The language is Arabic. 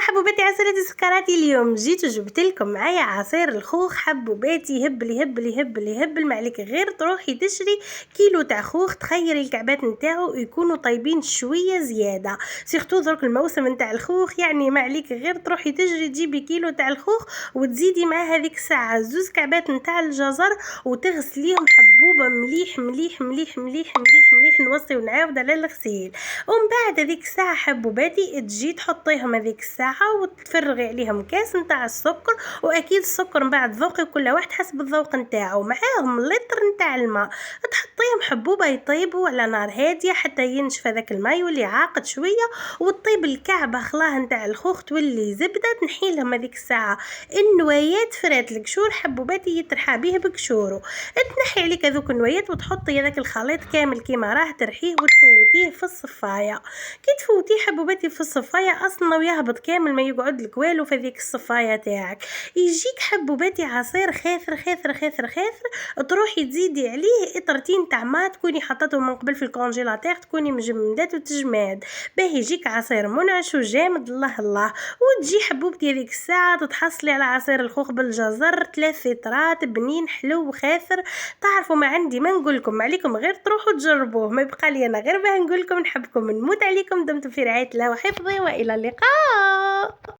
حبوباتي عسلاتي سكراتي، اليوم جيت وجبت لكم معايا عصير الخوخ. حبوباتي يهبل يهبل يهبل يهبل، ما عليك غير تروحي تشري كيلو تاع خوخ، تخيري الكعبات نتاعو يكونوا طيبين شويه زياده، سيرتو درك الموسم نتاع الخوخ. يعني ما عليك غير تروحي تجري تجيبي كيلو تاع الخوخ وتزيدي مع هذيك الساعه زوز كعبات نتاع الجزر وتغسليهم حبوبه مليح مليح مليح مليح مليح مليح، نوصي ونعاود على الغسيل. ومن بعد هذيك الساعه حبوباتي تجي تحطيهم هذيك الساعه وتفرغي عليهم كاس نتاع السكر، واكيد السكر من بعد ذوقي كل واحد حسب الذوق نتاعو، معاهم لتر نتاع الماء، تحطيهم حبوبه يطيبوا على نار هاديه حتى ينشف هذاك الماء يولي عاقد شويه، وتطيب الكعبه خلاه نتاع الخوخ تولي زبده. تنحيلهم هذيك الساعه النوايات فرات القشور، حبوباتي يترحى به بقشورو، تنحي عليك هذوك النوايات وتحطي هذاك الخليط كامل كيما راه، ترحيه وتفوتيه في الصفايه. كي تفوتيه حبوباتي في الصفايه اصلا ويهبط كامل، ما يقعد لك والو في هذيك الصفايه تاعك، يجيك حبوباتي عصير خاثر خاثر خاثر خاثر. تروحي تزيدي عليه اطرتين تاع ما تكوني حطته من قبل في الكونجيلاتير، تكوني مجمدات وتجماد باه يجيك عصير منعش وجامد الله الله. وتجي حبوبتي هذيك الساعه تتحصلي على عصير الخوخ بالجزر 3 لترات بنين حلو وخاثر. تعرفوا ما عندي ما نقولكم، ما عليكم غير تروحوا تجربوه، ما يبقى لي انا غير باه نقولكم نحبكم نموت عليكم. دمتم في رعايه الله وحفظه، والى اللقاء.